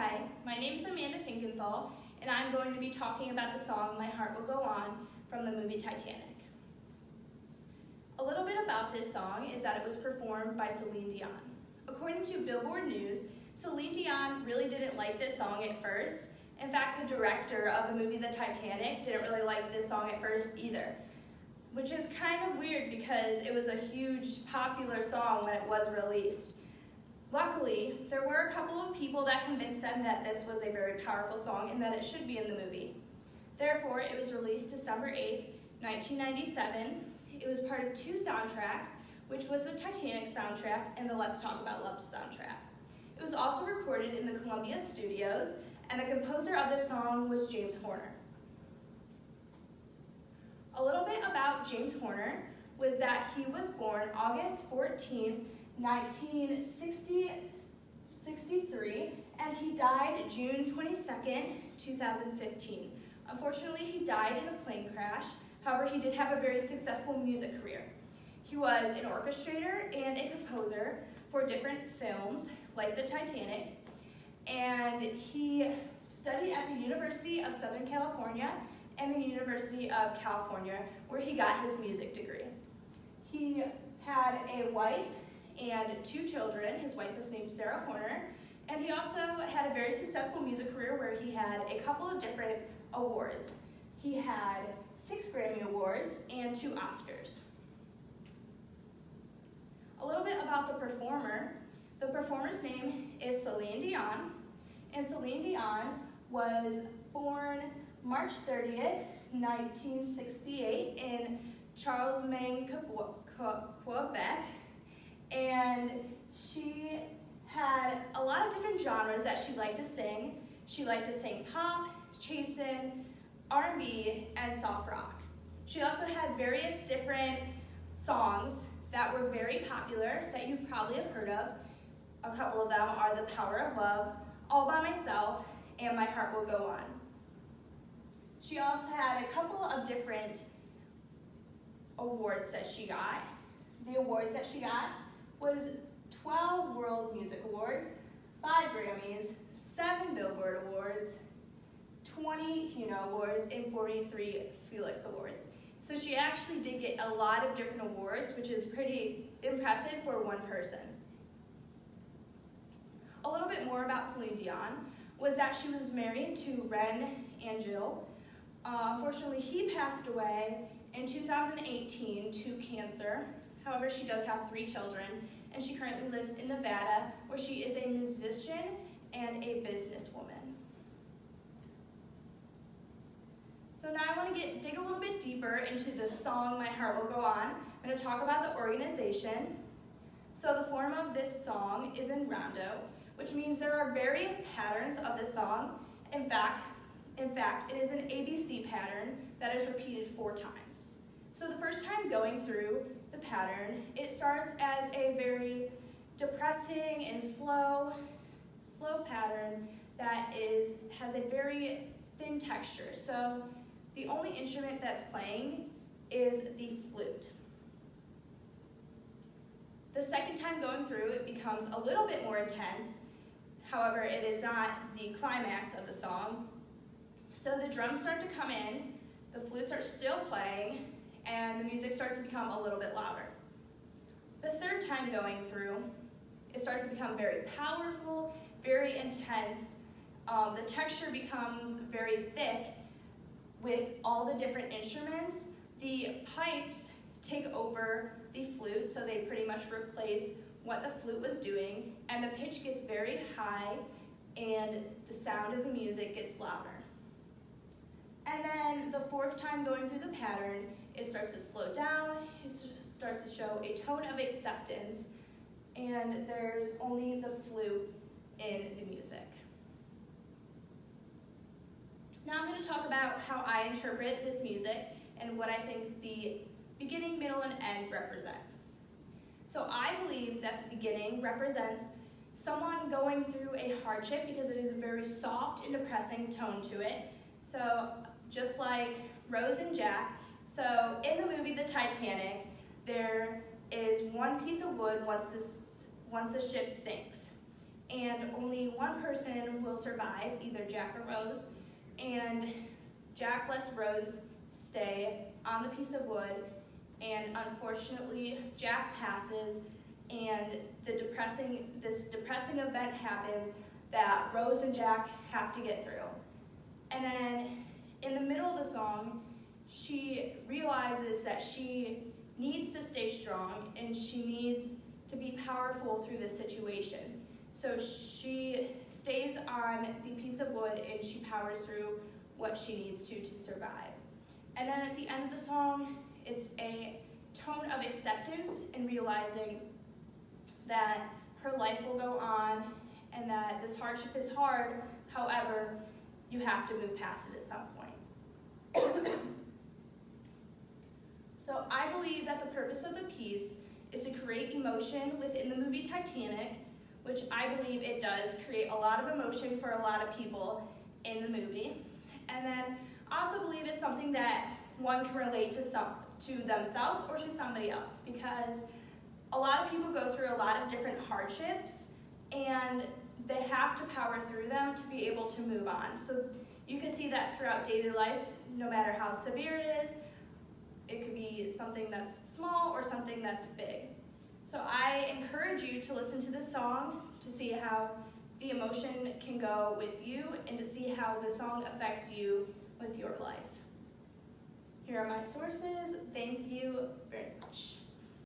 Hi, my name is Amanda Finkenthal, and I'm going to be talking about the song My Heart Will Go On from the movie Titanic. A little bit about this song is that it was performed by Celine Dion. According to Billboard News, Celine Dion really didn't like this song at first. In fact, the director of the movie The Titanic didn't really like this song at first either, which is kind of weird because it was a huge popular song when it was released. Luckily, there were a couple of people that convinced them that this was a very powerful song and that it should be in the movie. Therefore, it was released December 8th, 1997. It was part of two soundtracks, which was the Titanic soundtrack and the Let's Talk About Love soundtrack. It was also recorded in the Columbia Studios, and the composer of this song was James Horner. A little bit about James Horner was that he was born August 14th, 1963, and he died June 22nd, 2015. Unfortunately, he died in a plane crash. However, he did have a very successful music career. He was an orchestrator and a composer for different films, like the Titanic, and he studied at the University of Southern California and the University of California, where he got his music degree. He had a wife and two children. His wife was named Sarah Horner, and he also had a very successful music career where he had a couple of different awards. He had 6 Grammy Awards and 2 Oscars. A little bit about the performer. The performer's name is Celine Dion, and Celine Dion was born March 30th, 1968 in Charlemagne, Quebec, and she had a lot of different genres that she liked to sing. She liked to sing pop, chasen, R&B, and soft rock. She also had various different songs that were very popular that you probably have heard of. A couple of them are The Power of Love, All by Myself, and My Heart Will Go On. She also had a couple of different awards that she got. The awards that she got was 12 World Music Awards, 5 Grammys, 7 Billboard Awards, 20 Juno Awards, and 43 Felix Awards. So she actually did get a lot of different awards, which is pretty impressive for one person. A little bit more about Celine Dion was that she was married to Ren Angel. Unfortunately, he passed away in 2018 to cancer. However, she does have 3 children, and she currently lives in Nevada, where she is a musician and a businesswoman. So now I want to dig a little bit deeper into the song My Heart Will Go On. I'm going to talk about the organization. So the form of this song is in rondo, which means there are various patterns of the song. In fact, it is an ABC pattern that is repeated 4 times. So the first time going through the pattern, it starts as a very depressing and slow pattern that has a very thin texture. So the only instrument that's playing is the flute. The second time going through, it becomes a little bit more intense. However, it is not the climax of the song. So the drums start to come in, the flutes are still playing, and the music starts to become a little bit louder. The third time going through, it starts to become very powerful, very intense. The texture becomes very thick with all the different instruments. The pipes take over the flute, so they pretty much replace what the flute was doing, and the pitch gets very high, and the sound of the music gets louder. And then the fourth time going through the pattern, it starts to slow down, it starts to show a tone of acceptance, and there's only the flute in the music. Now I'm going to talk about how I interpret this music and what I think the beginning, middle, and end represent. So I believe that the beginning represents someone going through a hardship because it is a very soft and depressing tone to it. So just like Rose and Jack, so in the movie The Titanic, there is one piece of wood once the ship sinks. and only one person will survive, either Jack or Rose, and Jack lets Rose stay on the piece of wood, and unfortunately Jack passes, and this depressing event happens that Rose and Jack have to get through. And then in the middle of the song, she realizes that she needs to stay strong and she needs to be powerful through this situation. So she stays on the piece of wood and she powers through what she needs to survive. And then at the end of the song, it's a tone of acceptance and realizing that her life will go on and that this hardship is hard, however, you have to move past it at some point. So I believe that the purpose of the piece is to create emotion within the movie Titanic, which I believe it does create a lot of emotion for a lot of people in the movie. And then I also believe it's something that one can relate to themselves or to somebody else, because a lot of people go through a lot of different hardships and they have to power through them to be able to move on. So you can see that throughout daily life, no matter how severe it is. It could be something that's small or something that's big. So I encourage you to listen to this song to see how the emotion can go with you and to see how the song affects you with your life. Here are my sources. Thank you very much.